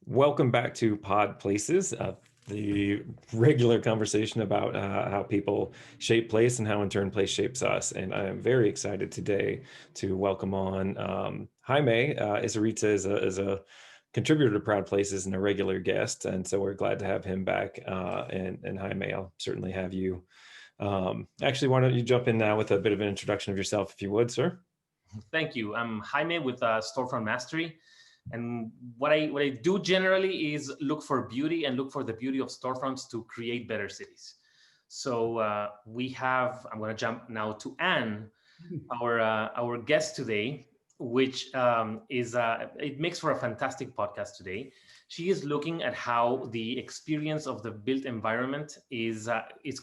Welcome back to Pod Places, the regular conversation about how people shape place and how in turn place shapes us. And I am very excited today to welcome on Jaime Izarita is a contributor to Proud Places and a regular guest. And so we're glad to have him back. And Jaime, I'll certainly have you. Actually, why don't you jump in now with a bit of an introduction of yourself, if you would, sir? Thank you. I'm Jaime with Storefront Mastery. And what I do generally is look for beauty and look for the beauty of storefronts to create better cities. So I'm going to jump now to Anne, our guest today, which it makes for a fantastic podcast today. She is looking at how the experience of the built environment is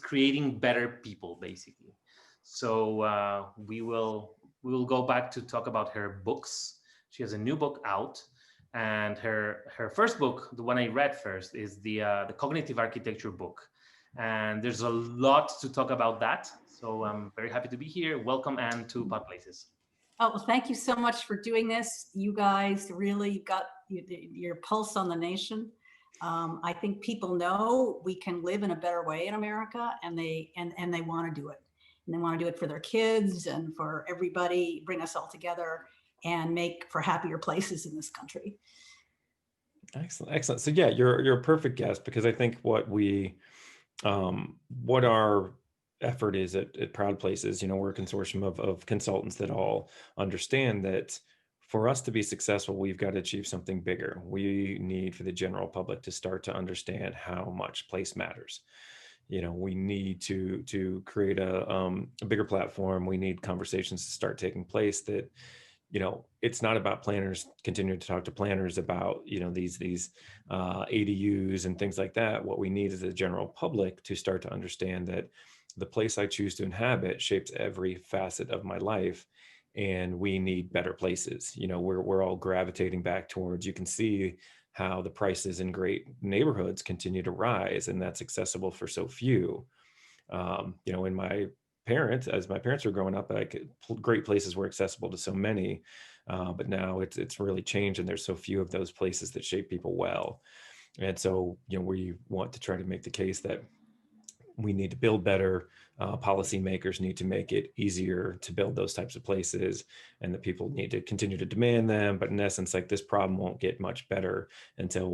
creating better people, basically. So we will go back to talk about her books. She has a new book out, and her first book, the one I read first, is the Cognitive Architecture book. And there's a lot to talk about that. So I'm very happy to be here. Welcome, Anne, to Pod Places. Oh, well, thank you so much for doing this. You guys really got your pulse on the nation. I think people know we can live in a better way in America, and they want to do it. And they want to do it for their kids and for everybody, bring us all together and make for happier places in this country. Excellent. So yeah, you're a perfect guest, because I think what our effort is at Proud Places, we're a consortium of consultants that all understand that for us to be successful, we've got to achieve something bigger. We need for the general public to start to understand how much place matters. We need to create a bigger platform. We need conversations to start taking place that, it's not about planners continuing to talk to planners about, these ADUs and things like that. What we need is the general public to start to understand that the place I choose to inhabit shapes every facet of my life, and we need better places. We're all gravitating back towards, you can see how the prices in great neighborhoods continue to rise, and that's accessible for so few. In as my parents were growing up, great places were accessible to so many, but now it's really changed, and there's so few of those places that shape people well. And so, we want to try to make the case that we need to build better. Policymakers need to make it easier to build those types of places, and the people need to continue to demand them. But in essence, this problem won't get much better until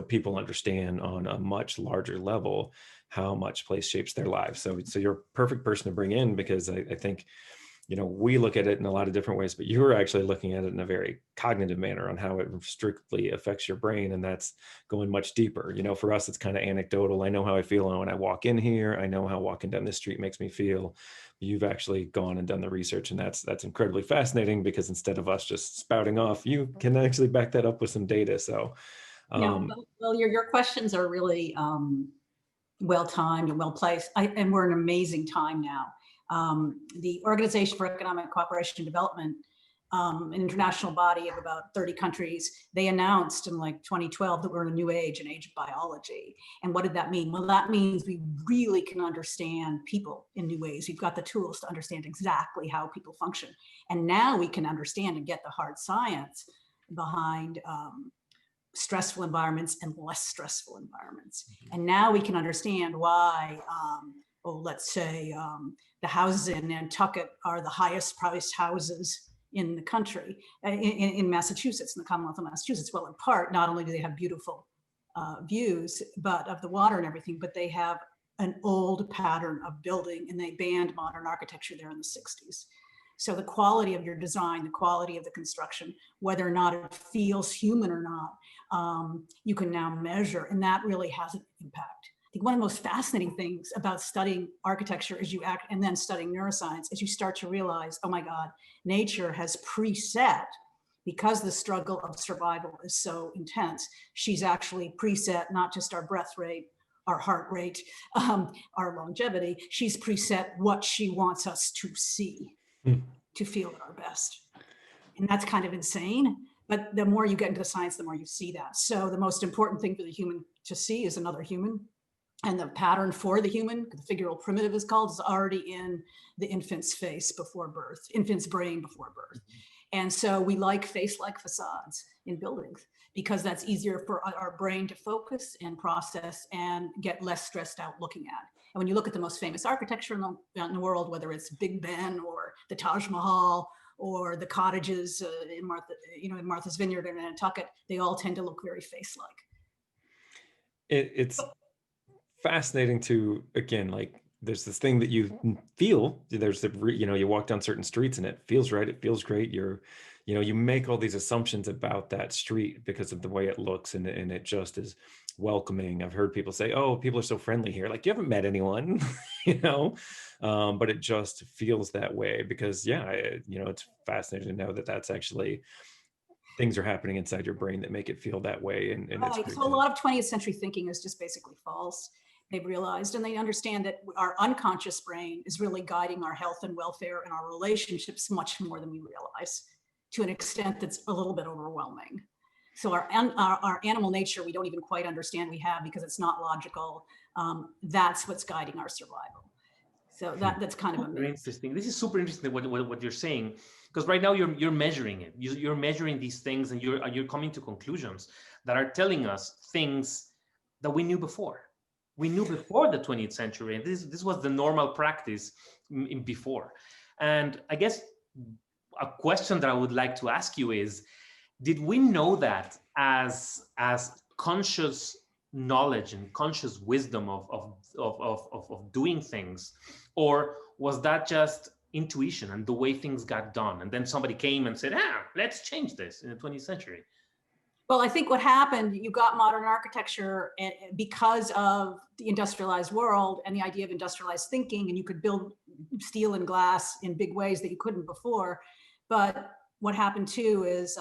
people understand on a much larger level how much place shapes their lives. So you're a perfect person to bring in, because I think, we look at it in a lot of different ways, but you're actually looking at it in a very cognitive manner on how it strictly affects your brain. And that's going much deeper. For us, it's kind of anecdotal. I know how I feel when I walk in here. I know how walking down this street makes me feel. You've actually gone and done the research, and that's incredibly fascinating, because instead of us just spouting off, you can actually back that up with some data. So, well, your questions are really well-timed and well-placed. And we're in an amazing time now. The Organization for Economic Cooperation and Development, an international body of about 30 countries, they announced in 2012 that we're in a new age, an age of biology. And what did that mean? Well, that means we really can understand people in new ways. We've got the tools to understand exactly how people function. And now we can understand and get the hard science behind stressful environments and less stressful environments. And now we can understand why, let's say the houses in Nantucket are the highest priced houses in the country, in Massachusetts, in the Commonwealth of Massachusetts. Well, in part, not only do they have beautiful views, but of the water and everything, but they have an old pattern of building, and they banned modern architecture there in the 60s. So the quality of your design, the quality of the construction, whether or not it feels human or not, you can now measure, and that really has an impact. I think one of the most fascinating things about studying architecture and then studying neuroscience is you start to realize, oh my God, nature has preset, because the struggle of survival is so intense. She's actually preset not just our breath rate, our heart rate, our longevity. She's preset what she wants us to see, to feel at our best. And that's kind of insane. But the more you get into the science, the more you see that. So the most important thing for the human to see is another human. And the pattern for the human, the figural primitive is called, is already in the infant's face before birth, infant's brain before birth. And so we like face-like facades in buildings. because that's easier for our brain to focus and process and get less stressed out looking at. And when you look at the most famous architecture in the world, whether it's Big Ben or the Taj Mahal or the cottages in Martha's Vineyard or Nantucket, they all tend to look very face-like. It's fascinating to, again, like there's this thing that you feel, there's the, you walk down certain streets and it feels right, it feels great. You make all these assumptions about that street because of the way it looks, and it just is welcoming. I've heard people say, oh, people are so friendly here. Like, you haven't met anyone, but it just feels that way because, it's fascinating to know that that's actually things are happening inside your brain that make it feel that way. And right. So a lot of 20th century thinking is just basically false. They've realized, and they understand that our unconscious brain is really guiding our health and welfare and our relationships much more than we realize, to an extent that's a little bit overwhelming. So our animal nature, we don't even quite understand we have because it's not logical. That's what's guiding our survival. So that's kind of amazing. Interesting. This is super interesting what you're saying, because right now you're measuring it. You're measuring these things, and you're coming to conclusions that are telling us things that we knew before. We knew before the 20th century, and this was the normal practice before. And I guess a question that I would like to ask you is, did we know that as conscious knowledge and conscious wisdom of doing things, or was that just intuition and the way things got done, and then somebody came and said, let's change this in the 20th century? Well, I think what happened, you got modern architecture because of the industrialized world and the idea of industrialized thinking, and you could build steel and glass in big ways that you couldn't before. But what happened too is,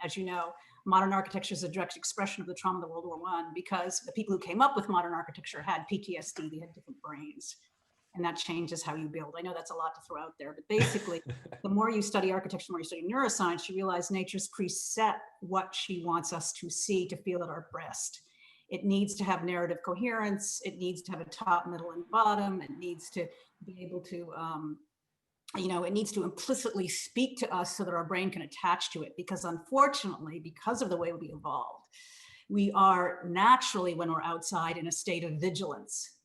as you know, modern architecture is a direct expression of the trauma of World War I, because the people who came up with modern architecture had PTSD, they had different brains. And that changes how you build. I know that's a lot to throw out there, but basically, the more you study architecture, the more you study neuroscience, you realize nature's preset what she wants us to see, to feel at our best. It needs to have narrative coherence. It needs to have a top, middle, and bottom. It needs to be able to, it needs to implicitly speak to us so that our brain can attach to it. Because unfortunately, because of the way we evolved, we are naturally, when we're outside, in a state of vigilance.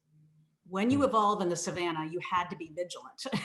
When you evolve in the savannah, you had to be vigilant,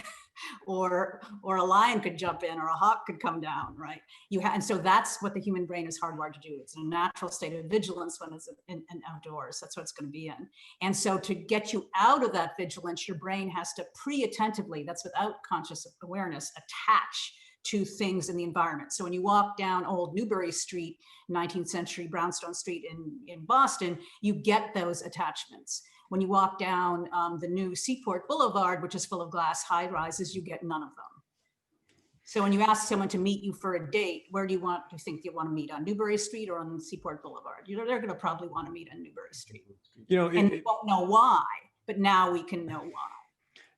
or a lion could jump in, or a hawk could come down, right? And so that's what the human brain is hardwired to do. It's in a natural state of vigilance when it's in outdoors. That's what it's going to be in. And so to get you out of that vigilance, your brain has to pre-attentively, that's without conscious awareness, attach to things in the environment. So when you walk down old Newbury Street, 19th century brownstone street in Boston, you get those attachments. When you walk down the new Seaport Boulevard, which is full of glass high rises, you get none of them. So when you ask someone to meet you for a date, where do you think you want to meet, on Newbury Street or on Seaport Boulevard? They're going to probably want to meet on Newbury Street. And we won't know why, but now we can know why.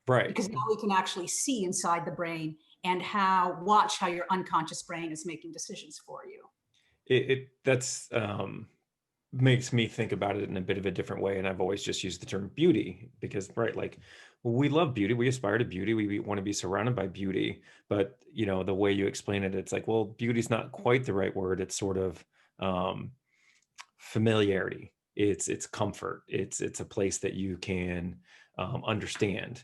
Right. Because now we can actually see inside the brain and watch how your unconscious brain is making decisions for you. That's makes me think about it in a bit of a different way. And I've always just used the term beauty because, right, like we love beauty, we aspire to beauty, we want to be surrounded by beauty, but the way you explain it, it's like, well, beauty's not quite the right word. It's sort of familiarity. It's comfort. It's a place that you can understand.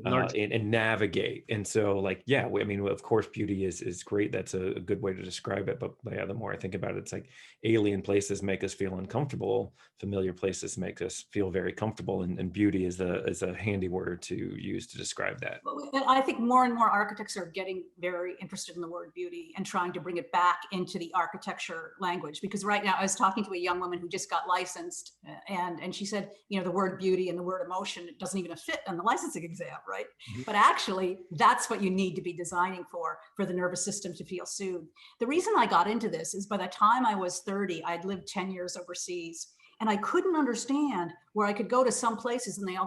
And navigate. And so of course, beauty is great. That's a good way to describe it. But the more I think about it, it's like alien places make us feel uncomfortable. Familiar places make us feel very comfortable. And beauty is a handy word to use to describe that. I think more and more architects are getting very interested in the word beauty and trying to bring it back into the architecture language. Because right now I was talking to a young woman who just got licensed, and she said, the word beauty and the word emotion, it doesn't even fit on the licensing exam. Right? Mm-hmm. But actually, that's what you need to be designing for the nervous system to feel soothed. The reason I got into this is by the time I was 30, I'd lived 10 years overseas, and I couldn't understand where I could go to some places and they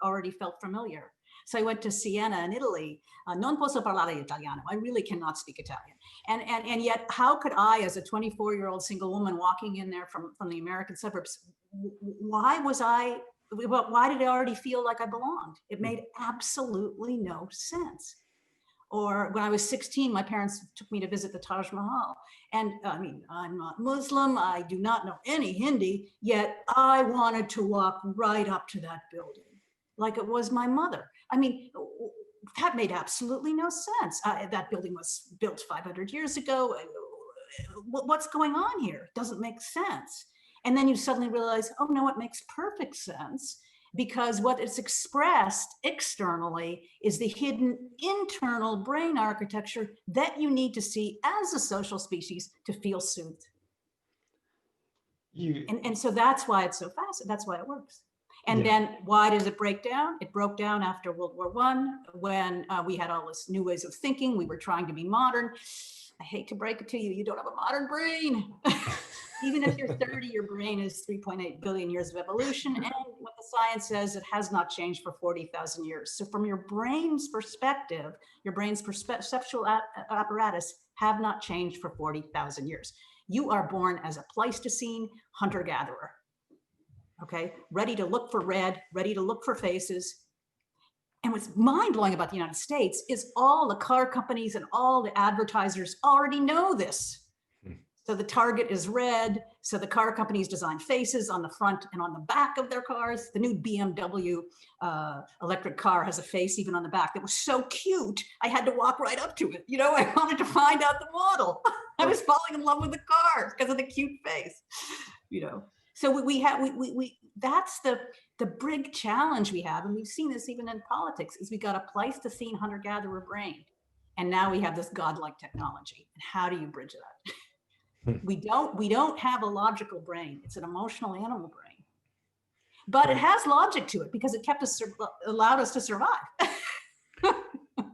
already felt familiar. So I went to Siena in Italy. Non posso parlare italiano. I really cannot speak Italian. And yet, how could I, as a 24-year-old single woman walking in there from the American suburbs, why did it already feel like I belonged? It made absolutely no sense. Or when I was 16, my parents took me to visit the Taj Mahal. And I mean, I'm not Muslim, I do not know any Hindi, yet I wanted to walk right up to that building like it was my mother. I mean, that made absolutely no sense. That building was built 500 years ago. What's going on here? Doesn't make sense. And then you suddenly realize, oh no, it makes perfect sense, because what is expressed externally is the hidden internal brain architecture that you need to see as a social species to feel soothed. And so that's why it's so fast. That's why it works. And then why does it break down? It broke down after World War I, when we had all this new ways of thinking. We were trying to be modern. I hate to break it to you, you don't have a modern brain. Even if you're 30, your brain is 3.8 billion years of evolution. And what the science says, it has not changed for 40,000 years. So from your brain's perspective, your brain's perceptual apparatus have not changed for 40,000 years. You are born as a Pleistocene hunter-gatherer, okay? Ready to look for red, ready to look for faces. And what's mind-blowing about the United States is all the car companies and all the advertisers already know this. So the target is red. So the car companies design faces on the front and on the back of their cars. The new BMW electric car has a face even on the back that was so cute, I had to walk right up to it. You know, I wanted to find out the model. I was falling in love with the car because of the cute face, you know. So that's the big challenge we have, and we've seen this even in politics, is we got a Pleistocene hunter-gatherer brain, and now we have this godlike technology. And how do you bridge that? We don't have a logical brain. It's an emotional animal brain, but it has logic to it because it kept us, allowed us to survive.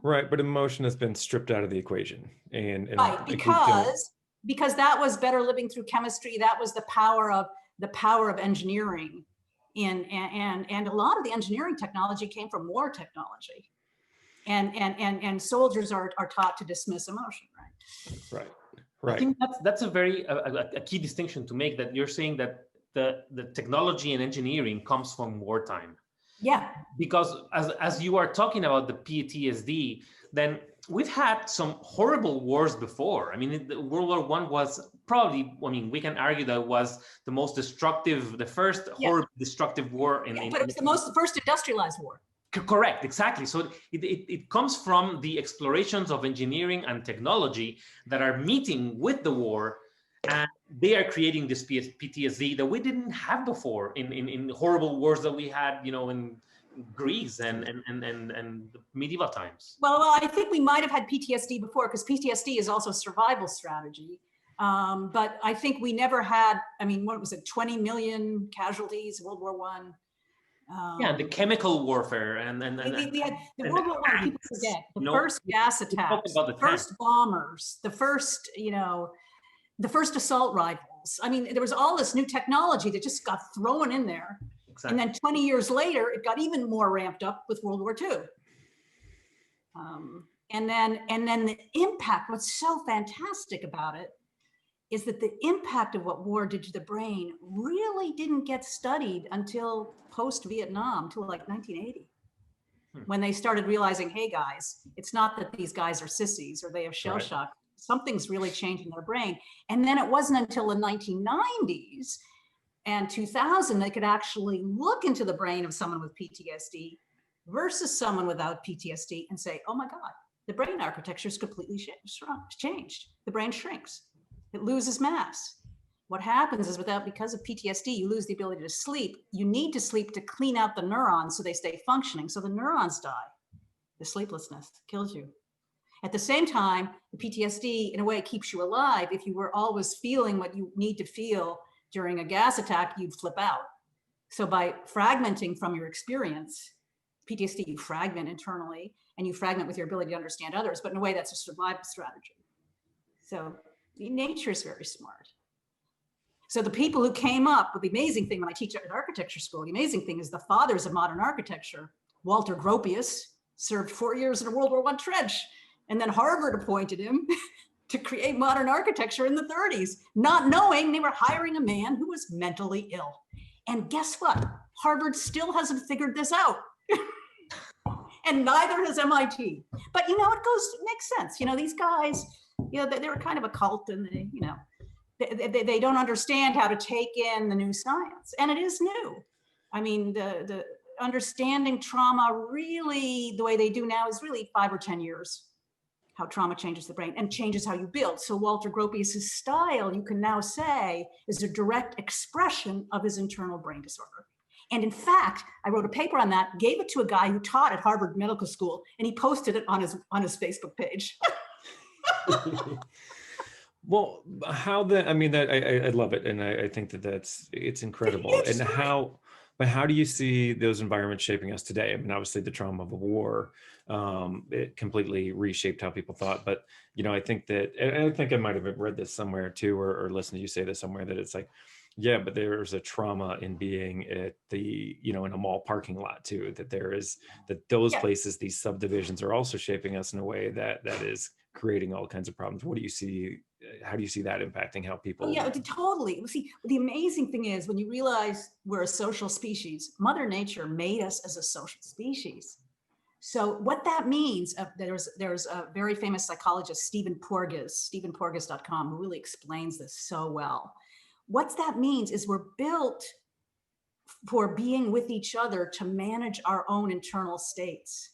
Right, but emotion has been stripped out of the equation, and right, because that was better living through chemistry. That was the power of engineering, and a lot of the engineering technology came from war technology, and soldiers are taught to dismiss emotion, right? Right. Right. I think that's a very a key distinction to make, that you're saying that the technology and engineering comes from wartime. Yeah. Because as you are talking about the PTSD, then we've had some horrible wars before. I mean, World War I was probably, I mean, we can argue that it was the most destructive, the first horrible destructive war but it was the first industrialized war. Correct, exactly. So it comes from the explorations of engineering and technology that are meeting with the war, and they are creating this PTSD that we didn't have before in horrible wars that we had, you know, in Greece and the medieval times. Well, I think we might have had PTSD before, because PTSD is also a survival strategy. But I think we never had, I mean, what was it, 20 million casualties, World War I. Yeah, the chemical warfare and we had the World War I. People forget the first gas attacks, the first bombers, the first, you know, the first assault rifles. I mean, there was all this new technology that just got thrown in there, and then 20 years later, it got even more ramped up with World War II. And then the impact. What's so fantastic about it is that the impact of what war did to the brain really didn't get studied until post-Vietnam, until like 1980, when they started realizing, hey guys, it's not that these guys are sissies or they have shell shock. Something's really changed in their brain. And then it wasn't until the 1990s and 2000 they could actually look into the brain of someone with PTSD versus someone without PTSD and say, oh my God, the brain architecture is completely changed. The brain shrinks. It loses mass. What happens is because of PTSD, you lose the ability to sleep. You need to sleep to clean out the neurons so they stay functioning. So the neurons die. The sleeplessness kills you. At the same time, the PTSD, in a way, keeps you alive. If you were always feeling what you need to feel during a gas attack, you'd flip out. So by fragmenting from your experience, PTSD, you fragment internally, and you fragment with your ability to understand others. But in a way, that's a survival strategy. So nature is very smart. So the people who came up with the amazing thing, when I teach at architecture school, the amazing thing is the fathers of modern architecture. Walter Gropius served 4 years in a World War I trench, and then Harvard appointed him to create modern architecture in the 30s, not knowing they were hiring a man who was mentally ill. And guess what? Harvard still hasn't figured this out. And neither has MIT. But it makes sense. These guys, they're kind of a cult, and they don't understand how to take in the new science, and it is new. I mean, the understanding trauma really the way they do now is really 5 or 10 years, how trauma changes the brain and changes how you build. So Walter Gropius's style, you can now say, is a direct expression of his internal brain disorder. And in fact, I wrote a paper on that, gave it to a guy who taught at Harvard Medical School, and he posted it on his Facebook page. Well, I love it. And I think it's incredible. And how do you see those environments shaping us today? I mean, obviously the trauma of a war, it completely reshaped how people thought. But, I think that, and I think I might've read this somewhere too, or listened to you say this somewhere, that it's like, yeah, but there's a trauma in being at in a mall parking lot too, that those places, these subdivisions are also shaping us in a way that is creating all kinds of problems. What do you see? How do you see that impacting how people? Oh, yeah, totally. See, the amazing thing is when you realize we're a social species, Mother Nature made us as a social species. So what that means, there's a very famous psychologist, Stephen Porges.com, who really explains this so well. What that means is we're built for being with each other to manage our own internal states.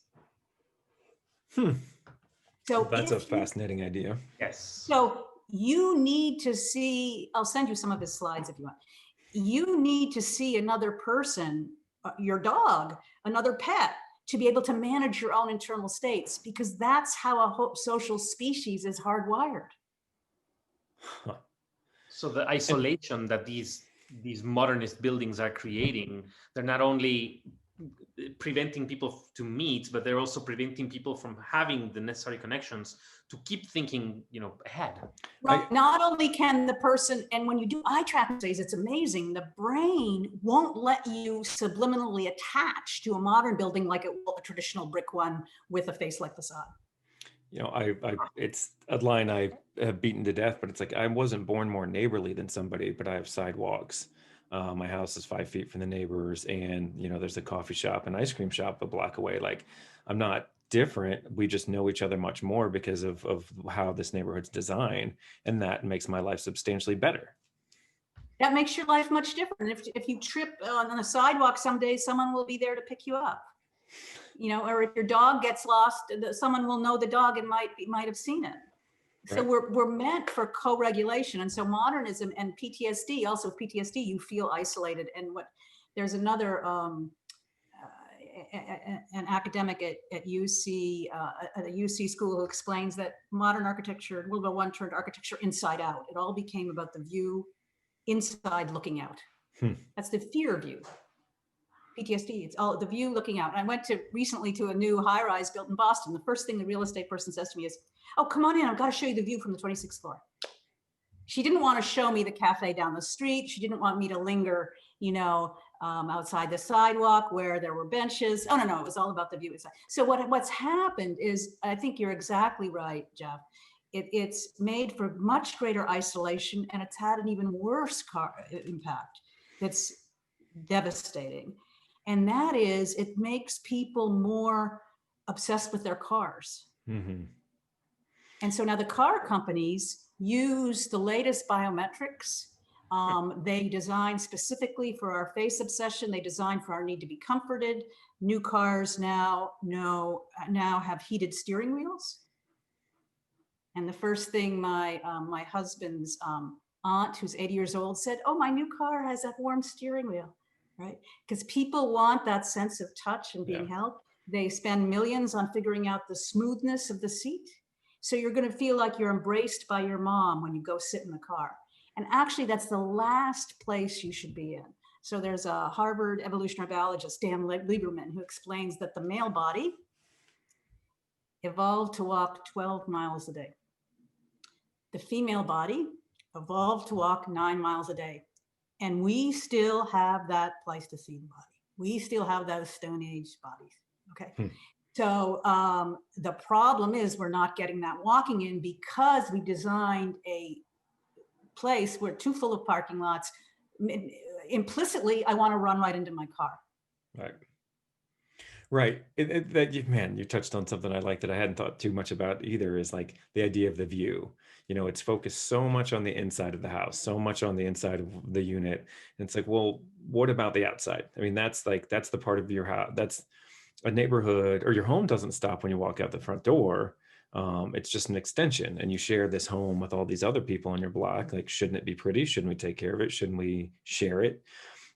So that's a fascinating idea. Yes. So you need to see, I'll send you some of his slides if you want. You need to see another person, your dog, another pet, to be able to manage your own internal states, because that's how a social species is hardwired. Huh. So the isolation that these modernist buildings are creating, they're not only preventing people to meet, but they're also preventing people from having the necessary connections to keep thinking, ahead. Right. Not only can the person, and when you do eye tracking studies, it's amazing. The brain won't let you subliminally attach to a modern building like it will a traditional brick one with a face-like facade. It's a line I have beaten to death, but it's like, I wasn't born more neighborly than somebody, but I have sidewalks. My house is 5 feet from the neighbors, and there's a coffee shop and ice cream shop a block away. Like, I'm not different. We just know each other much more because of how this neighborhood's designed, and that makes my life substantially better. That makes your life much different. If you trip on a sidewalk someday, someone will be there to pick you up. Or if your dog gets lost, someone will know the dog and might have seen it. So we're meant for co-regulation. And so modernism and PTSD, also with PTSD, you feel isolated. And there's another, an academic at UC, at a UC school, who explains that modern architecture, World War I turned architecture inside out. It all became about the view inside looking out. That's the fear view. PTSD, it's all the view looking out. And I went recently to a new high-rise built in Boston. The first thing the real estate person says to me is, "Oh, come on in, I've got to show you the view from the 26th floor." She didn't want to show me the cafe down the street. She didn't want me to linger, outside the sidewalk where there were benches. Oh, no, it was all about the view inside. So what's happened is, I think you're exactly right, Jeff. It's made for much greater isolation, and it's had an even worse impact that's devastating. And that is, it makes people more obsessed with their cars. Mm-hmm. And so now the car companies use the latest biometrics. They design specifically for our face obsession. They design for our need to be comforted. New cars now have heated steering wheels. And the first thing my husband's aunt, who's 80 years old, said, "Oh, my new car has that warm steering wheel." Right? Because people want that sense of touch and being held. They spend millions on figuring out the smoothness of the seat. So you're going to feel like you're embraced by your mom when you go sit in the car. And actually, that's the last place you should be in. So there's a Harvard evolutionary biologist, Dan Lieberman, who explains that the male body evolved to walk 12 miles a day. The female body evolved to walk 9 miles a day. And we still have that Pleistocene body. We still have those Stone Age bodies, okay? So the problem is we're not getting that walking in because we designed a place where too full of parking lots. Implicitly, I want to run right into my car. Right. Right. Man, you touched on something I like that I hadn't thought too much about either, is like the idea of the view. It's focused so much on the inside of the house, so much on the inside of the unit. And it's like, well, what about the outside? I mean, that's the part of your house. That's a neighborhood, or your home doesn't stop when you walk out the front door. It's just an extension, and you share this home with all these other people on your block. Like, shouldn't it be pretty? Shouldn't we take care of it? Shouldn't we share it?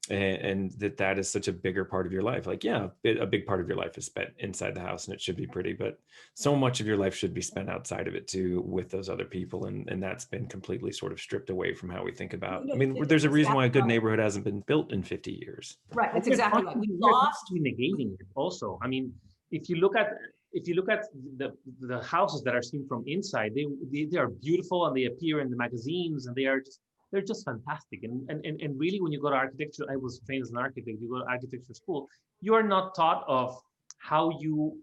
And that is such a bigger part of your life. Like, yeah, a big part of your life is spent inside the house, and it should be pretty, but so much of your life should be spent outside of it too, with those other people. And that's been completely sort of stripped away from how we think about. I mean, there's It's a reason why a exactly good right. neighborhood hasn't been built in 50 years. Right, that's We're exactly right. We we're lost. constantly negating it also. I mean, if you look at the houses that are seen from inside, they are beautiful, and they appear in the magazines, and they're just fantastic. And really, when you go to architecture, I was trained as an architect. You go to architecture school, you are not taught of how you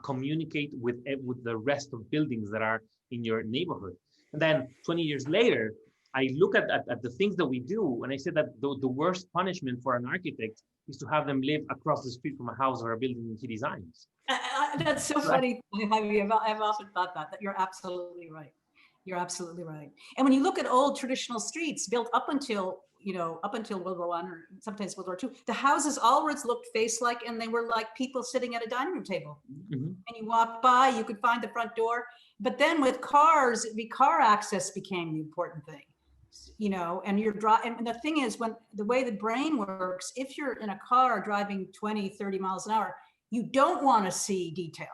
communicate with the rest of buildings that are in your neighborhood. And then 20 years later, I look at the things that we do, and I say that the worst punishment for an architect is to have them live across the street from a house or a building he designs. That's so funny. I've often thought that you're absolutely right. You're absolutely right. And when you look at old traditional streets built up until World War I, or sometimes World War II, the houses always looked face-like, and they were like people sitting at a dining room table. Mm-hmm. And you walk by, you could find the front door. But then with cars, car access became the important thing. And and the thing is, when the way the brain works, if you're in a car driving 20, 30 miles an hour, you don't want to see detail,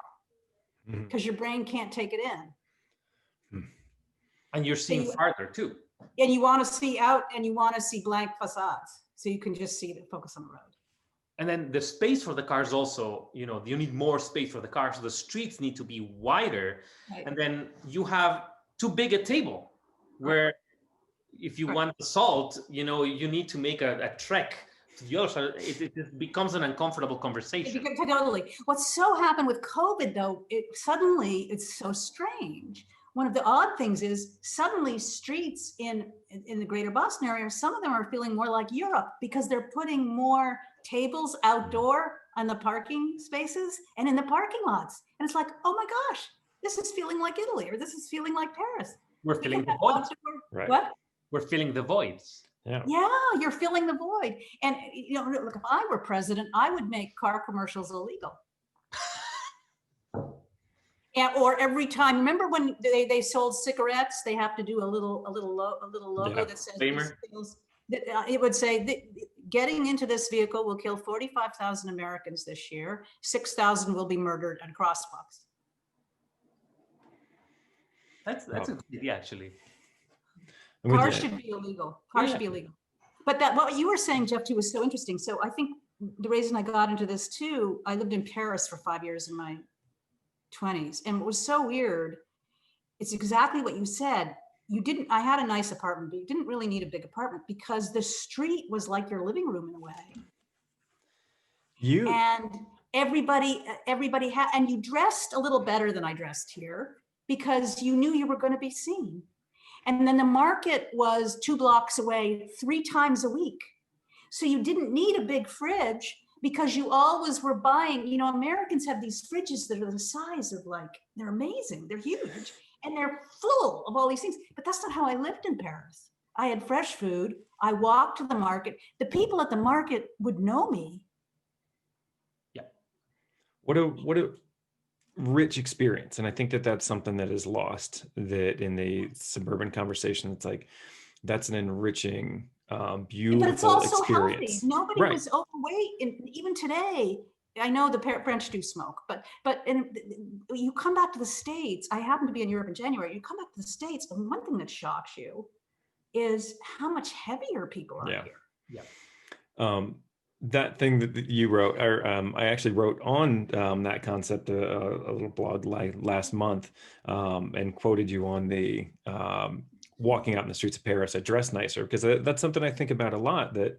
because your brain can't take it in. And you're seeing farther too. And you want to see out, and you want to see blank facades, so you can just see the focus on the road. And then the space for the cars also, you need more space for the cars. So the streets need to be wider. Right. And then you have too big a table, where if you want the salt, you need to make a trek to the other side. It becomes an uncomfortable conversation. Totally. What's so happened with COVID, though, it's so strange. One of the odd things is suddenly streets in the greater Boston area, some of them are feeling more like Europe, because they're putting more tables outdoor on the parking spaces and in the parking lots. And it's like, oh my gosh, this is feeling like Italy, or this is feeling like Paris. We're filling the voids. Right. What? We're filling the voids. Yeah, you're filling the void. And look, if I were president, I would make car commercials illegal. Or every time, remember when they sold cigarettes, they have to do a little logo that says it would say, getting into this vehicle will kill 45,000 Americans this year. 6,000 will be murdered on crosswalks. That's a good idea, actually. Cars should be illegal. Cars should be illegal. But what you were saying, Jeff, too, was so interesting. So I think the reason I got into this too, I lived in Paris for 5 years in my 20s, and it was so weird. It's exactly what you said. I had a nice apartment, but you didn't really need a big apartment, because the street was like your living room in a way. And everybody had, and you dressed a little better than I dressed here, because you knew you were going to be seen. And then the market was 2 blocks away 3 times a week. So you didn't need a big fridge, because you always were buying, Americans have these fridges that are the size of, they're amazing. They're huge, and they're full of all these things. But that's not how I lived in Paris. I had fresh food. I walked to the market. The people at the market would know me. Yeah. What a rich experience. And I think that's something that is lost, that in the suburban conversation, it's like, that's an enriching, beautiful but it's also experience. Healthy. Nobody was overweight. And even today, I know the French do smoke, but you come back to the States. I happen to be in Europe in January. You come back to the States, and one thing that shocks you is how much heavier people are here. Yeah. That thing that you wrote, or I actually wrote on that concept a little blog last month, and quoted you on the walking out in the streets of Paris, I dress nicer, because that's something I think about a lot, that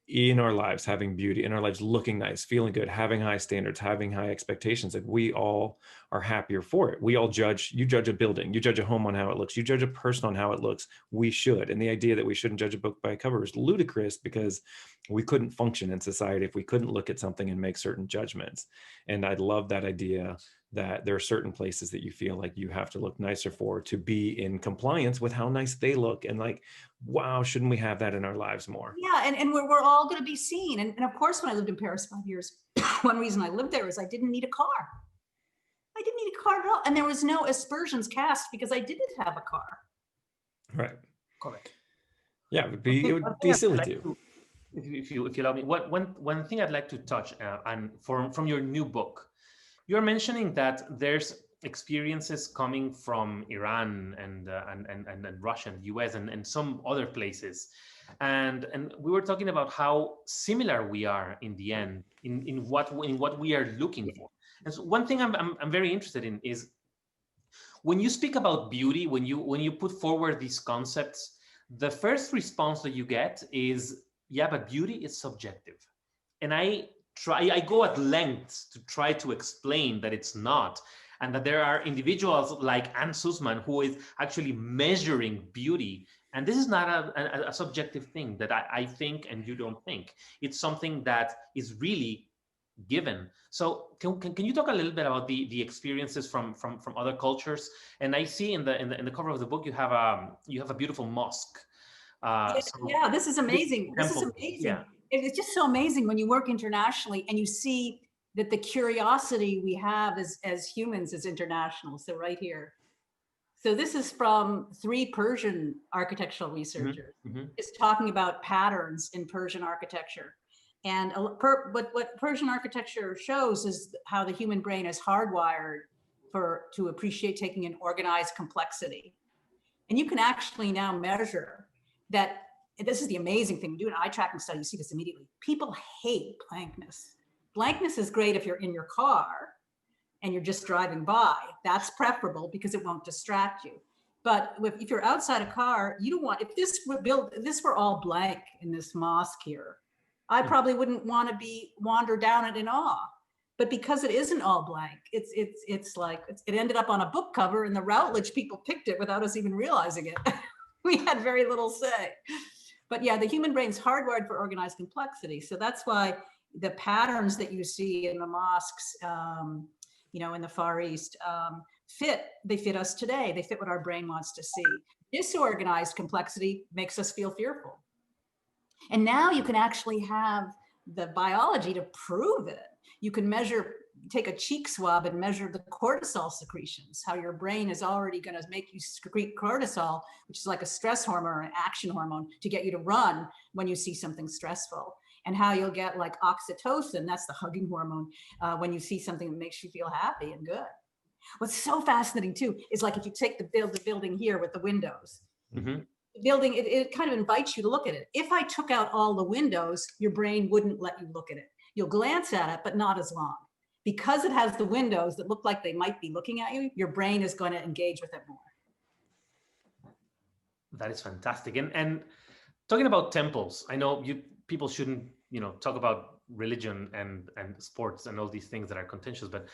in our lives, having beauty in our lives, looking nice, feeling good, having high standards, having high expectations, like we all are happier for it. We all judge, you judge a building, you judge a home on how it looks, you judge a person on how it looks. We should. And the idea that we shouldn't judge a book by a cover is ludicrous, because we couldn't function in society if we couldn't look at something and make certain judgments. And I love that idea that there are certain places that you feel like you have to look nicer for to be in compliance with how nice they look. And like, wow, shouldn't we have that in our lives more? Yeah, and we're all going to be seen. And of course, when I lived in Paris 5 years, one reason I lived there is I didn't need a car. I didn't need a car at all. And there was no aspersions cast because I didn't have a car. Right. Correct. Yeah, it would be silly to. If you allow me, one thing I'd like to touch on from your new book, you're mentioning that there's experiences coming from Iran and Russia and US and some other places, and we were talking about how similar we are in the end in what we are looking for. And so one thing I'm very interested in is when you speak about beauty, when you put forward these concepts, the first response that you get is, yeah, but beauty is subjective. And I go at lengths to try to explain that it's not, and that there are individuals like Sussman who is actually measuring beauty. And this is not a subjective thing that I think and you don't think. It's something that is really given. So can you talk a little bit about the experiences from other cultures? And I see in the cover of the book you have a beautiful mosque. Yeah, this is amazing. This is amazing. Yeah. It's just so amazing when you work internationally and you see that the curiosity we have as humans is international. So right here. So this is from 3 Persian architectural researchers. It's talking about patterns in Persian architecture. And what Persian architecture shows is how the human brain is hardwired to appreciate taking an organized complexity. And you can actually now measure that. This is the amazing thing. You do an eye tracking study, you see this immediately. People hate blankness. Blankness is great if you're in your car and you're just driving by. That's preferable because it won't distract you. But if you're outside a car, you don't want, if this were all blank in this mosque here, I probably wouldn't want to wander down it in awe. But because it isn't all blank, it's like, it ended up on a book cover and the Routledge people picked it without us even realizing it. We had very little say. But yeah, the human brain's hardwired for organized complexity. So that's why the patterns that you see in the mosques, in the Far East, they fit us today. They fit what our brain wants to see. Disorganized complexity makes us feel fearful. And now you can actually have the biology to prove it. You can take a cheek swab and measure the cortisol secretions, how your brain is already going to make you secrete cortisol, which is like a stress hormone or an action hormone to get you to run when you see something stressful, and how you'll get like oxytocin, that's the hugging hormone, when you see something that makes you feel happy and good. What's so fascinating too is like if you take the building here with the windows, the building, it kind of invites you to look at it. If I took out all the windows, your brain wouldn't let you look at it. You'll glance at it, but not as long. Because it has the windows that look like they might be looking at you, your brain is going to engage with it more. That is fantastic. And talking about temples, I know people shouldn't, talk about religion and sports and all these things that are contentious, but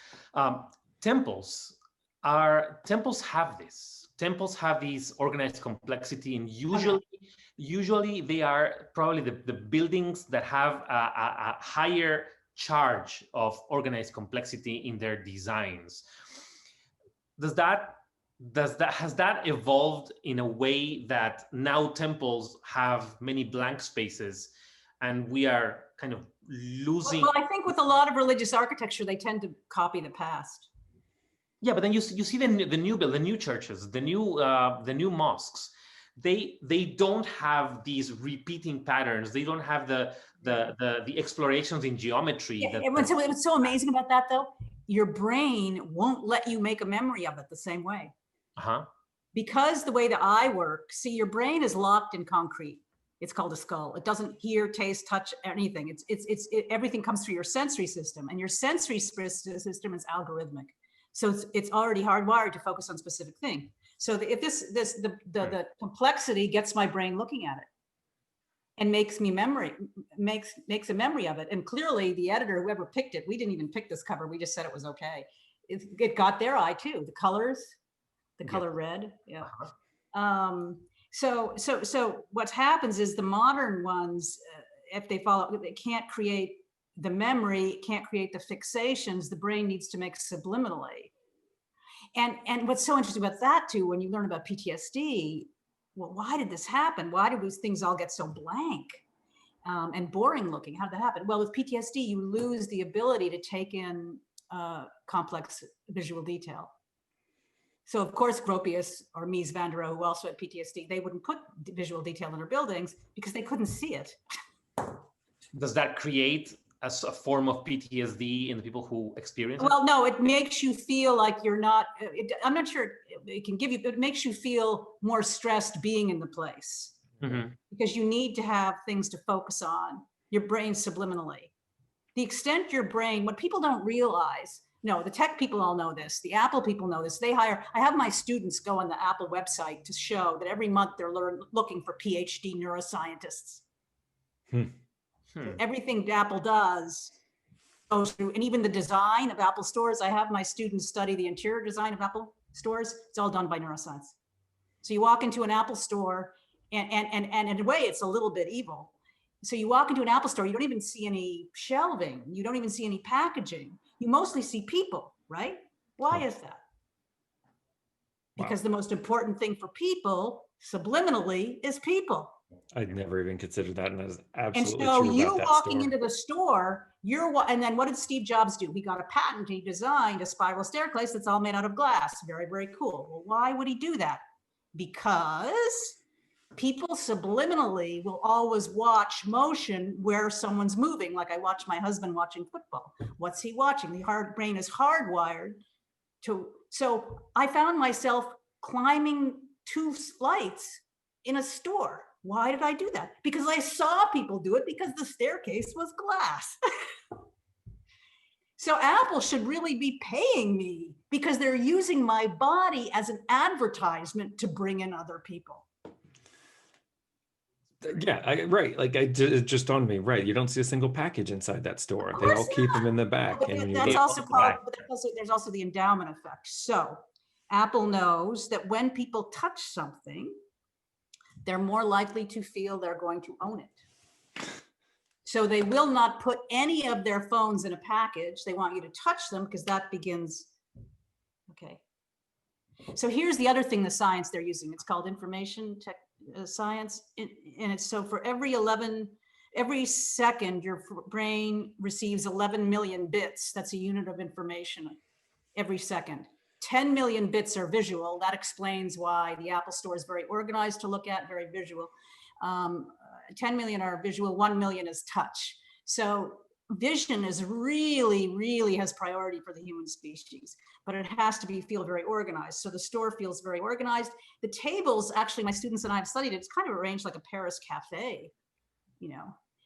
temples have this. Temples have these organized complexity, and usually they are probably the buildings that have a higher charge of organized complexity in their designs. Has that evolved in a way that now temples have many blank spaces and we are kind of losing? Well, I think with a lot of religious architecture, they tend to copy the past. Yeah, but then you see the new churches, the new mosques. They don't have these repeating patterns. They don't have the explorations in geometry. Yeah, what's so amazing about that though, your brain won't let you make a memory of it the same way. Because the way the eye works, see, your brain is locked in concrete. It's called a skull. It doesn't hear, taste, touch, anything. Everything comes through your sensory system, and your sensory system is algorithmic. So it's already hardwired to focus on a specific thing. So if the complexity gets my brain looking at it. and makes a memory of it. And clearly the editor, whoever picked it, we didn't even pick this cover. We just said it was okay. It got their eye too. The colors, the color red. Yeah. So what happens is the modern ones, if they follow, they can't create the memory, can't create the fixations. The brain needs to make subliminally. And what's so interesting about that too, when you learn about PTSD, well, why did this happen? Why did these things all get so blank and boring looking? How did that happen? Well, with PTSD, you lose the ability to take in complex visual detail. So of course, Gropius or Mies van der Rohe, who also had PTSD, they wouldn't put visual detail in their buildings because they couldn't see it. Does that create a form of PTSD in the people who experience it? Well, no, it makes you feel like you're not, I'm not sure it can give you, it makes you feel more stressed being in the place because you need to have things to focus on, your brain subliminally. The extent your brain, what people don't realize, no, the tech people all know this, the Apple people know this, I have my students go on the Apple website to show that every month they're looking for PhD neuroscientists. Everything Apple does goes through, and even the design of Apple stores. I have my students study the interior design of Apple stores. It's all done by neuroscience. So you walk into an Apple store, and in a way, it's a little bit evil. So you walk into an Apple store, you don't even see any shelving. You don't even see any packaging. You mostly see people, right? Why is that? Because the most important thing for people, subliminally, is people. I'd never even considered that, and that is absolutely true. And so you walking into the store, and then what did Steve Jobs do? He got a patent. He designed a spiral staircase that's all made out of glass. Very, very cool. Well, why would he do that? Because people subliminally will always watch motion where someone's moving. Like I watch my husband watching football. What's he watching? The brain is hardwired to. So I found myself climbing 2 flights in a store. Why did I do that? Because I saw people do it because the staircase was glass. So Apple should really be paying me because they're using my body as an advertisement to bring in other people. Yeah, right. Like it just dawned on me, right? You don't see a single package inside that store. They all keep them in the back. But that's also called, there's also the endowment effect. So Apple knows that when people touch something, they're more likely to feel they're going to own it. So they will not put any of their phones in a package. They want you to touch them because that begins, okay. So here's the other thing, the science they're using. It's called information science. And it's so for every second, your brain receives 11 million bits. That's a unit of information every second. 10 million bits are visual. That explains why the Apple Store is very organized to look at, very visual. 10 million are visual, 1 million is touch. So vision is really has priority for the human species, but it has to feel very organized. So the store feels very organized. The tables, actually, my students and I have studied it, it's kind of arranged like a Paris cafe,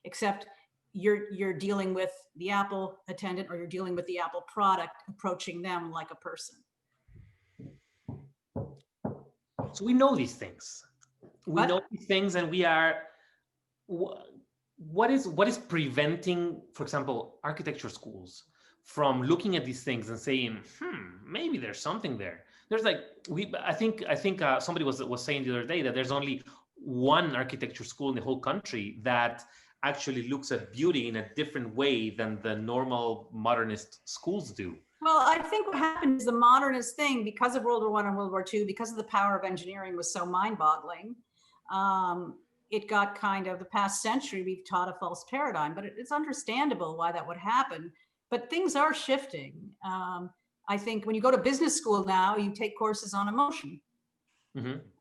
except you're dealing with the Apple attendant or you're dealing with the Apple product, approaching them like a person. So we know these things. We know these things, and we are. What is preventing, for example, architecture schools from looking at these things and saying, maybe there's something there. There's like I think somebody was saying the other day that there's only one architecture school in the whole country that actually looks at beauty in a different way than the normal modernist schools do. Well, I think what happened is the modernist thing, because of World War I and World War II, because of the power of engineering was so mind-boggling, it got kind of, the past century, we've taught a false paradigm, but it's understandable why that would happen. But things are shifting. I think when you go to business school now, you take courses on emotion.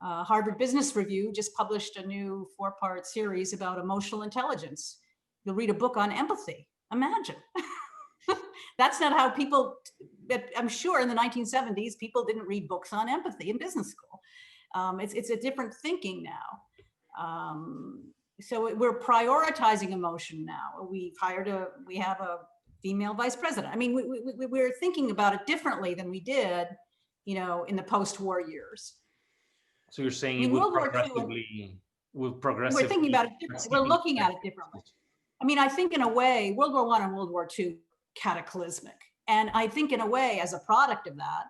Harvard Business Review just published a new 4-part series about emotional intelligence. You'll read a book on empathy. Imagine. That's not how people, I'm sure in the 1970s, people didn't read books on empathy in business school. It's a different thinking now. So we're prioritizing emotion now. We have a female vice president. I mean, we're thinking about it differently than we did, in the post-war years. So you're saying it would progressively. with progressive. We're thinking about it differently. We're looking at it differently. I mean, I think in a way, World War I and World War II, cataclysmic. And I think in a way, as a product of that,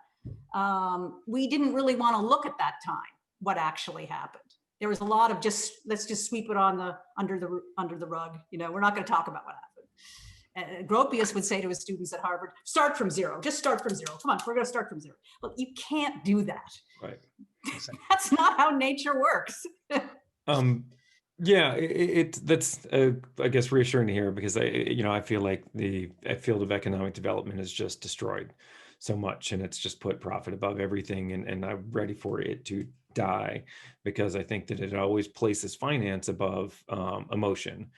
we didn't really want to look at that time, what actually happened. There was a lot of let's just sweep it on under the rug. You know, we're not going to talk about what happened. Gropius would say to his students at Harvard, start from zero, just start from zero. Come on, we're going to start from zero. Well, you can't do that. Right. That's not how nature works. Yeah, that's I guess reassuring to hear, because I feel like the field of economic development is just destroyed so much, and it's just put profit above everything, and I'm ready for it to die, because I think that it always places finance above emotion.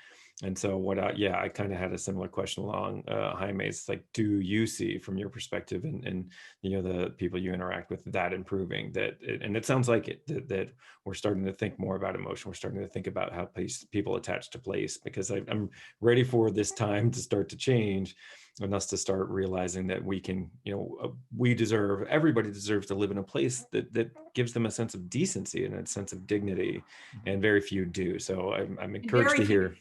And so I kind of had a similar question along Jaime's, like, do you see from your perspective and the people you interact with that improving that? And it sounds like that we're starting to think more about emotion. We're starting to think about how people attach to place, because I'm ready for this time to start to change, and us to start realizing that we can, everybody deserves to live in a place that gives them a sense of decency and a sense of dignity, and very few do. So I'm encouraged to hear.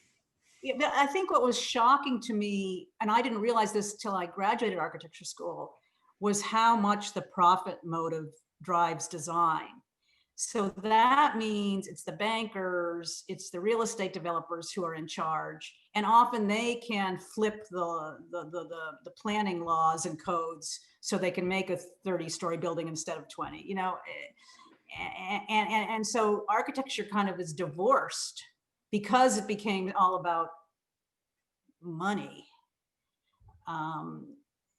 Yeah, I think what was shocking to me, and I didn't realize this till I graduated architecture school, was how much the profit motive drives design. So that means it's the bankers, it's the real estate developers who are in charge, and often they can flip the planning laws and codes so they can make a 30-story building instead of 20. And so architecture kind of is divorced, because it became all about money.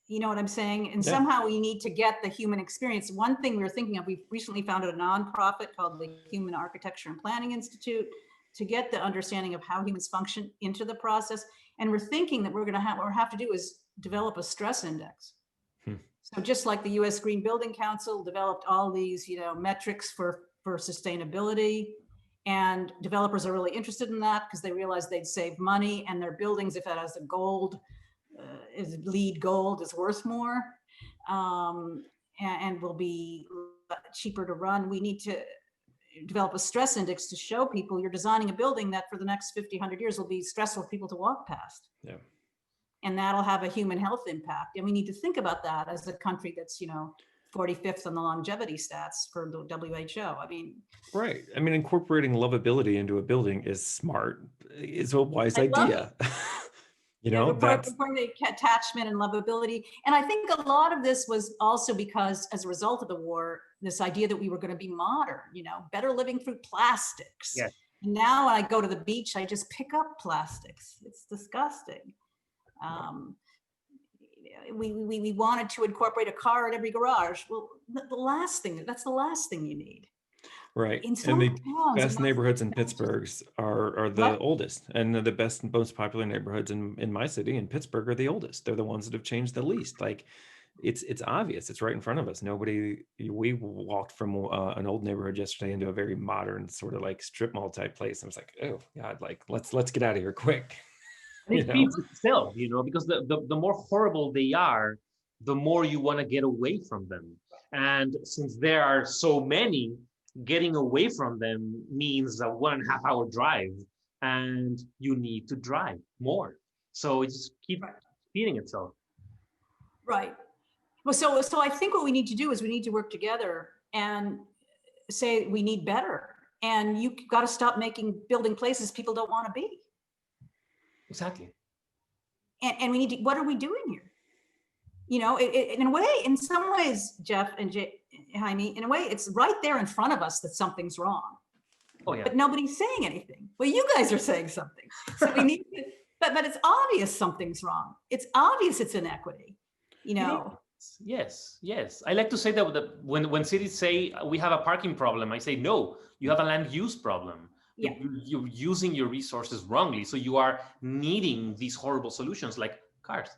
You know what I'm saying? And somehow we need to get the human experience. One thing we were thinking of, we recently founded a nonprofit called the Human Architecture and Planning Institute to get the understanding of how humans function into the process. And we're thinking that what we have to do is develop a stress index. So just like the US Green Building Council developed all these, metrics for sustainability, and developers are really interested in that because they realize they'd save money, and their buildings, if it has a gold, is LEED gold, is worth more, and will be cheaper to run. We need to develop a stress index to show people you're designing a building that for the next 50, 100 years will be stressful for people to walk past. Yeah. And that'll have a human health impact. And we need to think about that as a country that's, 45th on the longevity stats for the WHO. I mean, right. I mean, incorporating lovability into a building is smart. It's a wise idea. That's the attachment and lovability. And I think a lot of this was also because, as a result of the war, this idea that we were going to be modern, better living through plastics. Yes. And now when I go to the beach, I just pick up plastics. It's disgusting. We wanted to incorporate a car in every garage. Well, that's the last thing you need. Right. In some and the towns, best neighborhoods in Pittsburgh are the oldest, and the best and most popular neighborhoods in my city, in Pittsburgh, are the oldest. They're the ones that have changed the least. Like, it's obvious. It's right in front of us. We walked from an old neighborhood yesterday into a very modern sort of like strip mall type place. I was like, oh God, like let's get out of here quick. And it feeds itself, because the more horrible they are, the more you want to get away from them. And since there are so many, getting away from them means a 1.5 hour drive, and you need to drive more. So it just keeps feeding itself. Right. Well, so I think what we need to do is we need to work together and say we need better. And you got to stop building places people don't want to be. Exactly. And we need to, what are we doing here? In a way, in some ways, Jeff and Jaime, in a way, it's right there in front of us that something's wrong. Oh, yeah. But nobody's saying anything. Well, you guys are saying something. So we need to, but it's obvious something's wrong. It's obvious it's inequity, Yes. I like to say that when cities say we have a parking problem, I say, no, you have a land use problem. Yeah. You're using your resources wrongly. So you are needing these horrible solutions like cars.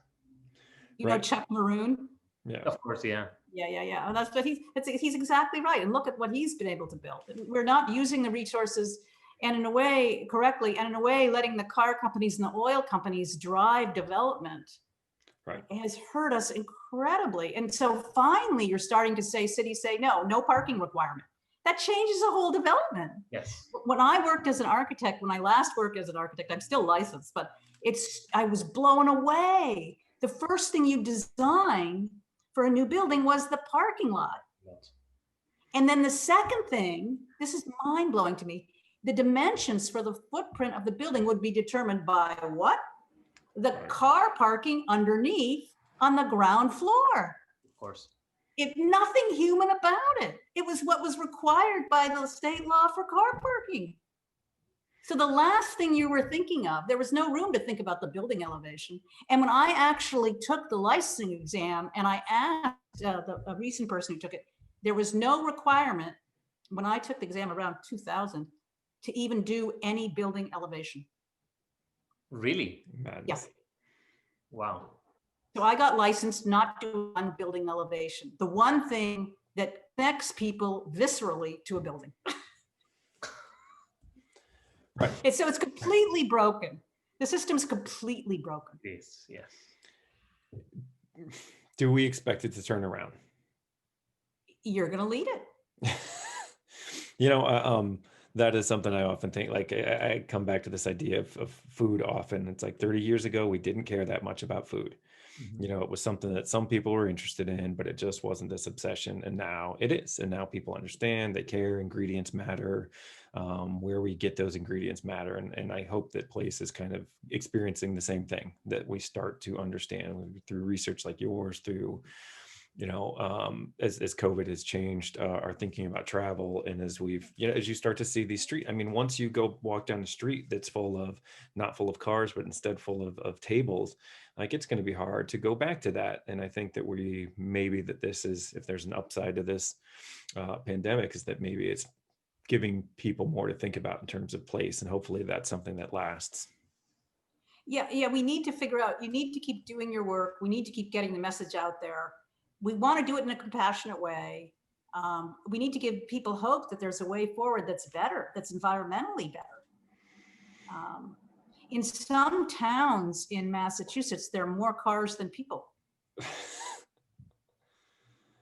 You know Chuck Maroon? Yeah. Of course, yeah. Yeah. And that's what he's exactly right. And look at what he's been able to build. We're not using the resources and in a way correctly, and in a way letting the car companies and the oil companies drive development. Right. Has hurt us incredibly. And so finally you're starting to say, cities say, no parking requirement. that changes the whole development. Yes. When I worked as an architect, when I last worked as an architect, I'm still licensed, but I was blown away. The first thing you design for a new building was the parking lot. Yes. And then the second thing, this is mind blowing to me, the dimensions for the footprint of the building would be determined by what? The car parking underneath on the ground floor. Of course. If nothing human about it. It was what was required by the state law for car parking. So the last thing you were thinking of, there was no room to think about the building elevation. And when I actually took the licensing exam and I asked a recent person who took it, there was no requirement when I took the exam around 2000 to even do any building elevation. Really? Madness. Yes. Wow. So I got licensed not to do one building elevation. The one thing that connects people viscerally to a building. Right. So it's completely broken. The system's completely broken. Yes, yes. Do we expect it to turn around? You're going to lead it. That is something I often think, like I come back to this idea of food often. It's like 30 years ago, we didn't care that much about food. Mm-hmm. It was something that some people were interested in, but it just wasn't this obsession. And now it is. And now people understand, they care, ingredients matter, where we get those ingredients matter. And I hope that place is kind of experiencing the same thing, that we start to understand through research like yours, through as COVID has changed our thinking about travel, and as as you start to see these street, I mean, once you go walk down the street that's not full of cars, but instead full of tables, like it's going to be hard to go back to that. And I think that this is, if there's an upside to this pandemic, is that maybe it's giving people more to think about in terms of place, and hopefully that's something that lasts. Yeah, we need to figure out, you need to keep doing your work. We need to keep getting the message out there. We want to do it in a compassionate way. We need to give people hope that there's a way forward that's better, that's environmentally better. In some towns in Massachusetts, there are more cars than people.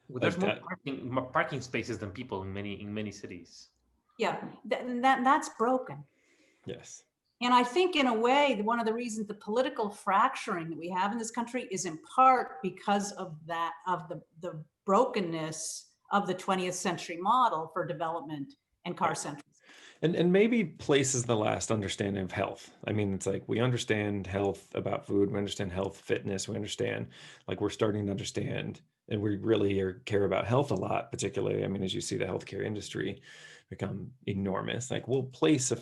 Well, there's more parking spaces than people in many cities. Yeah, that's broken. Yes. And I think in a way, one of the reasons the political fracturing that we have in this country is in part because of that, of the brokenness of the 20th century model for development and car centers. And maybe place is the last understanding of health. I mean, it's like we understand health about food, we understand health, fitness, we understand, like we're starting to understand, and we really care about health a lot, particularly, I mean, as you see the healthcare industry become enormous, like, well, place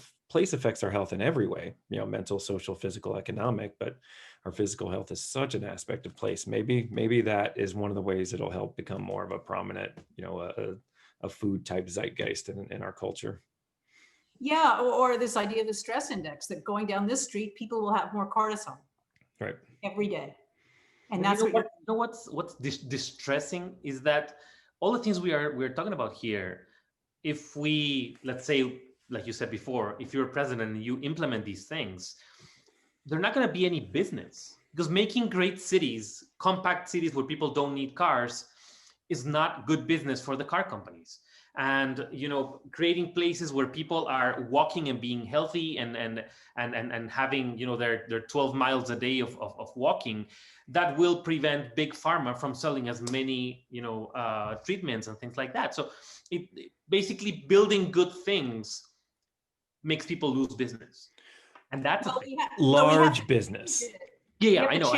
affects our health in every way, mental, social, physical, economic, but our physical health is such an aspect of place. Maybe that is one of the ways it'll help become more of a prominent, a food type zeitgeist in our culture. Yeah, or this idea of the stress index, that going down this street, people will have more cortisol. Right. Every day. And that's what's distressing is that all the things we're talking about here, if we, let's say, like you said before, if you're president and you implement these things, they're not going to be any business, because making great cities, compact cities where people don't need cars, is not good business for the car companies. And creating places where people are walking and being healthy and having their 12 miles a day of walking, that will prevent big pharma from selling as many treatments and things like that. So it basically, building good things makes people lose business, and that's large business. Yeah, I know.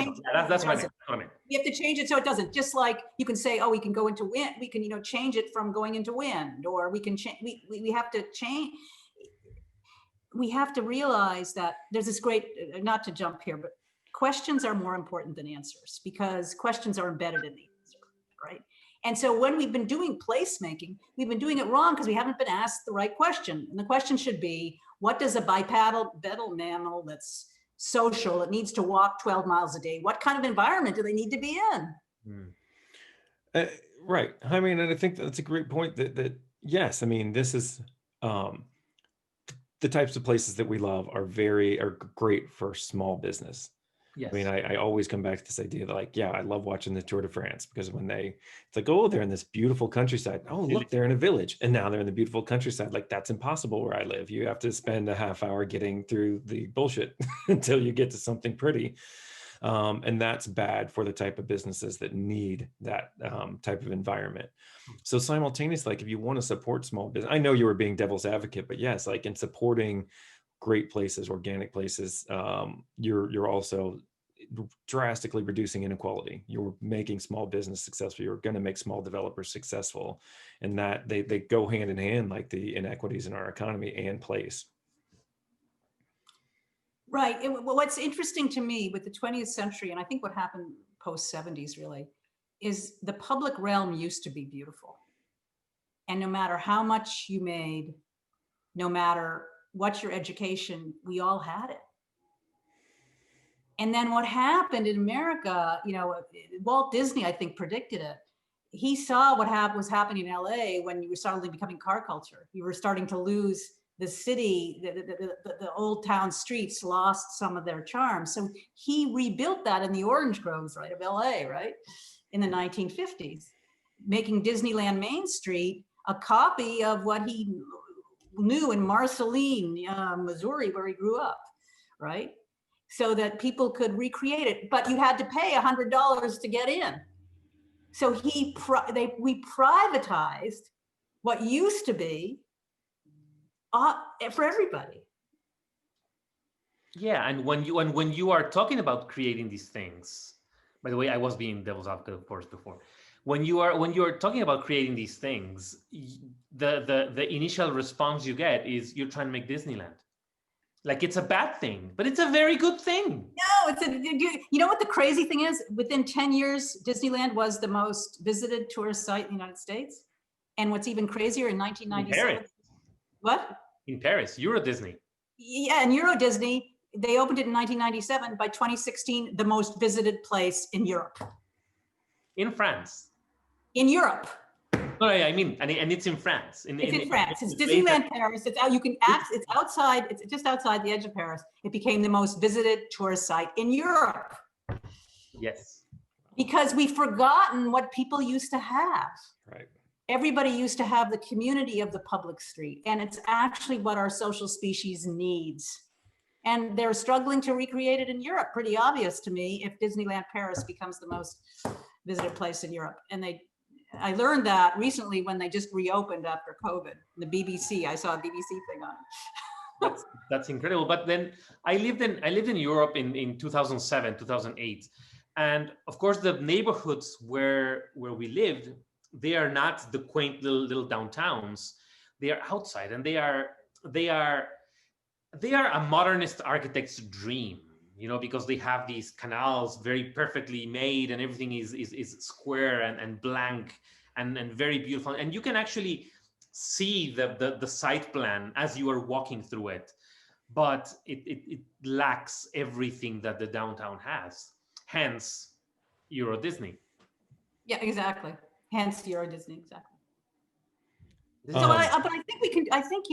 That's what I mean. You have to change it so it doesn't. Just like you can say, oh, we can go into wind. We can, change it from going into wind, or we can change. We have to change. We have to realize that there's this great, not to jump here, but questions are more important than answers, because questions are embedded in the answer, right? And so when we've been doing placemaking, we've been doing it wrong because we haven't been asked the right question. And the question should be, what does a bipedal mammal that's social, it needs to walk 12 miles a day, what kind of environment do they need to be in? Right. I mean, and I think that's a great point, that yes, I mean, this is the types of places that we love are great for small business. I mean, Yes. I always come back to this idea that, like, yeah, I love watching the Tour de France, because when it's like, oh, they're in this beautiful countryside. Oh, look, they're in a village. And now they're in the beautiful countryside. Like, that's impossible where I live. You have to spend a half hour getting through the bullshit until you get to something pretty. And that's bad for the type of businesses that need that type of environment. So simultaneously, like, if you want to support small business, I know you were being devil's advocate, but yes, like, in supporting great places, organic places, you're also drastically reducing inequality. You're making small business successful. You're going to make small developers successful, and that they go hand in hand, like the inequities in our economy and place. Right. What's interesting to me with the 20th century, and I think what happened post 70s really, is the public realm used to be beautiful. And no matter how much you made, no matter what your education, we all had it. And then what happened in America, Walt Disney, I think, predicted it. He saw what was happening in LA when you were suddenly becoming car culture. You were starting to lose the city, the old town streets lost some of their charm. So he rebuilt that in the orange groves, right, of LA, right, in the 1950s, making Disneyland Main Street a copy of what he knew in Marceline, Missouri, where he grew up, right? So that people could recreate it, but you had to pay $100 to get in. So we privatized what used to be for everybody. Yeah, and when you are talking about creating these things, by the way, I was being devil's advocate, of course, before. When you are talking about creating these things, the initial response you get is you're trying to make Disneyland. Like, it's a bad thing, but it's a very good thing. No, you know what the crazy thing is? Within 10 years, Disneyland was the most visited tourist site in the United States. And what's even crazier, in 1997. In Paris. What? In Paris, Euro Disney. Yeah, in Euro Disney, they opened it in 1997. By 2016, the most visited place in Europe. In France. In Europe. No, I mean, and it's in France. It's in France. It's Disneyland Paris. It's out. You can act. It's outside. It's just outside the edge of Paris. It became the most visited tourist site in Europe. Yes. Because we've forgotten what people used to have. Right. Everybody used to have the community of the public street, and it's actually what our social species needs. And they're struggling to recreate it in Europe. Pretty obvious to me if Disneyland Paris becomes the most visited place in Europe. And I learned that recently when they just reopened after COVID. The BBC, I saw a BBC thing on it. That's incredible. But then I lived in Europe in 2007, 2008. And of course, the neighborhoods where we lived, they are not the quaint little downtowns. They are outside, and they are a modernist architect's dream, because they have these canals very perfectly made, and everything is square and blank and very beautiful. And you can actually see the site plan as you are walking through it, but it lacks everything that the downtown has. Hence, Euro Disney. Yeah, exactly. Hence Euro Disney, exactly. So, but I think we can. I think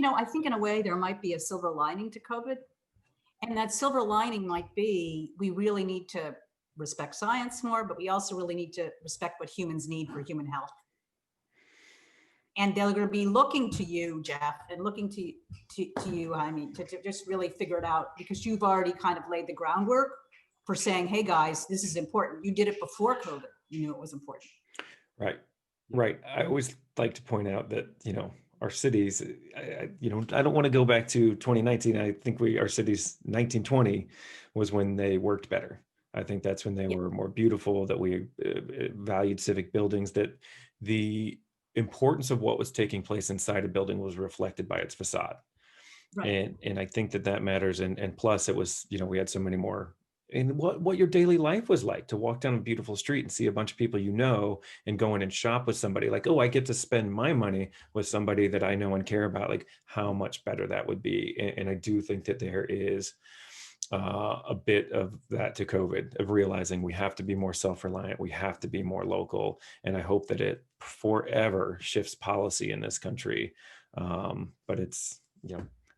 in a way there might be a silver lining to COVID. And that silver lining might be, we really need to respect science more, but we also really need to respect what humans need for human health. And they're going to be looking to you, Jeff, and looking to you, Jaime, to just really figure it out, because you've already kind of laid the groundwork for saying, hey guys, this is important. You did it before COVID. You knew it was important. Right. Right. I always like to point out that, our cities, I don't want to go back to 2019. I think our cities 1920 was when they worked better. I think that's when they were more beautiful, that we valued civic buildings, that the importance of what was taking place inside a building was reflected by its facade. Right. And I think that matters. And plus it was, we had so many more, and what your daily life was like, to walk down a beautiful street and see a bunch of people and go in and shop with somebody, like, oh, I get to spend my money with somebody that I know and care about, like how much better that would be. And I do think that there is a bit of that to COVID, of realizing we have to be more self-reliant, we have to be more local. And I hope that it forever shifts policy in this country. But it's,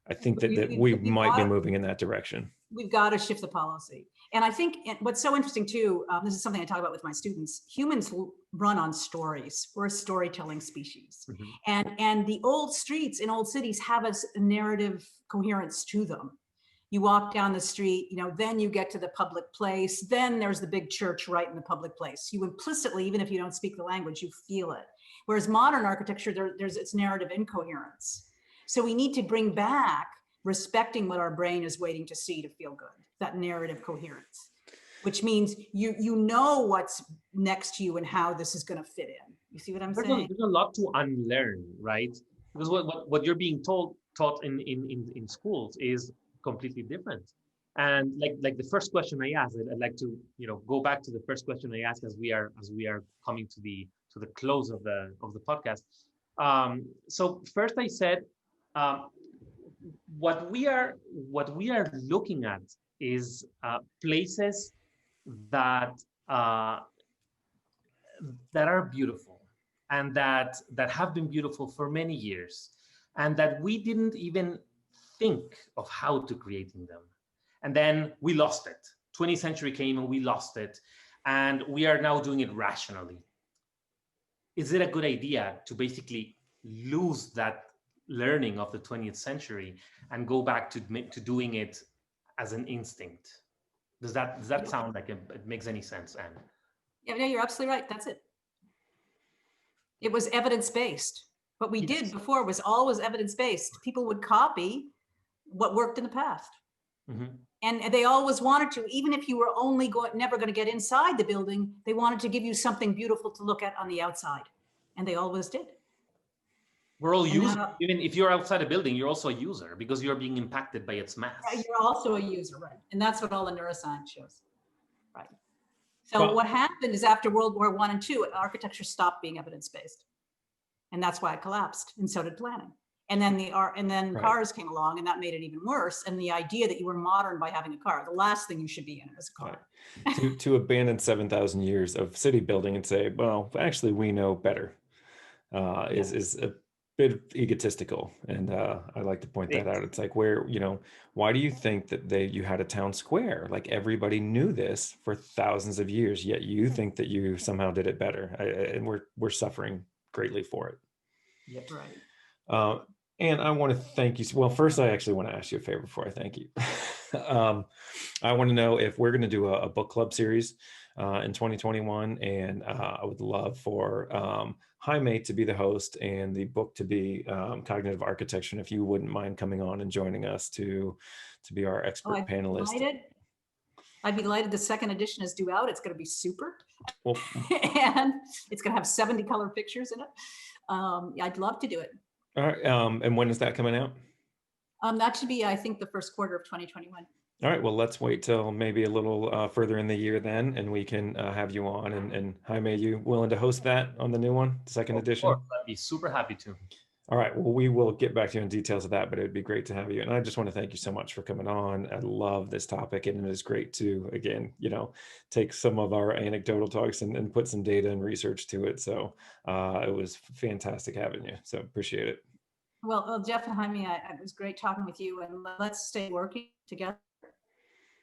I think that we might be moving in that direction. we've got to shift the policy. And I think what's so interesting too, this is something I talk about with my students, humans run on stories. We're a storytelling species. And the old streets in old cities have a narrative coherence to them. You walk down the street, then you get to the public place, then there's the big church right in the public place. You implicitly, even if you don't speak the language, you feel it. Whereas modern architecture, there's its narrative incoherence. So we need to bring back respecting what our brain is waiting to see to feel good, that narrative coherence, which means you know what's next to you and how this is going to fit in. You see what I'm saying? There's a lot to unlearn, right? Because what you're being taught in schools is completely different. And like the first question I asked, I'd like to go back to the first question I asked as we are coming to the close of the podcast. So first I said, what we are looking at is places that are beautiful and that have been beautiful for many years, and that we didn't even think of how to creating them. And then we lost it. 20th century came and we lost it. And we are now doing it rationally. Is it a good idea to basically lose that learning of the 20th century and go back to doing it as an instinct? Does that sound like it makes any sense, Anne? Yeah, no, you're absolutely right. That's it. It was evidence-based. What we did before was always evidence-based. People would copy what worked in the past. And they always wanted to, even if you were never going to get inside the building, they wanted to give you something beautiful to look at on the outside. And they always did. We're all users. Even if you're outside a building, you're also a user because you're being impacted by its mass. Right, you're also a user, right? And that's what all the neuroscience shows, right? So what happened is after World War I and II, architecture stopped being evidence-based. And that's why it collapsed, and so did planning. And then cars came along, and that made it even worse. And the idea that you were modern by having a car, the last thing you should be in is a car. Right. To abandon 7,000 years of city building and say, well, actually, we know better, is a bit egotistical. And I like to point that out. It's like, why do you think that you had a town square? Like everybody knew this for thousands of years, yet you think that you somehow did it better. And we're suffering greatly for it. Yeah, right. And I want to thank you. Well, first, I actually want to ask you a favor before I thank you. I want to know if we're going to do a book club series in 2021, and I would love for Jaime to be the host and the book to be Cognitive Architecture. And if you wouldn't mind coming on and joining us to be our expert panelist. I'd be delighted. The second edition is due out. It's going to be super. Well, and it's going to have 70 color pictures in it. I'd love to do it. All right. And when is that coming out? That should be, I think, the first quarter of 2021. All right. Well, let's wait till maybe a little further in the year then, and we can have you on. And Jaime, you willing to host that on the new one, second edition? Of course, I'd be super happy to. All right. Well, we will get back to you in details of that, but it'd be great to have you. And I just want to thank you so much for coming on. I love this topic, and it is great to, again, take some of our anecdotal talks and put some data and research to it. So it was fantastic having you. So appreciate it. Well, Jeff and Jaime, it was great talking with you, and let's stay working together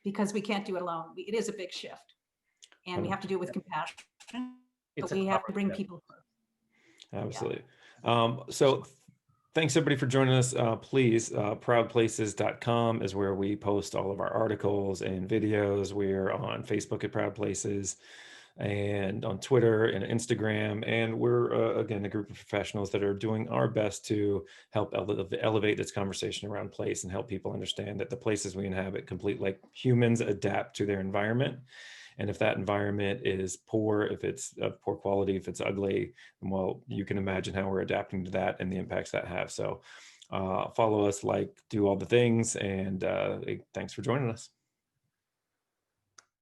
because we can't do it alone. It is a big shift, and we have to do it with compassion. But we have to bring people first. Absolutely. So thanks everybody for joining us. Please, proudplaces.com is where we post all of our articles and videos. We're on Facebook at Proud Places and on Twitter and Instagram. And we're, again, a group of professionals that are doing our best to help elevate this conversation around place and help people understand that the places we inhabit like humans adapt to their environment. And if that environment is poor, if it's of poor quality, if it's ugly, well, you can imagine how we're adapting to that and the impacts that have. So follow us, do all the things, and thanks for joining us.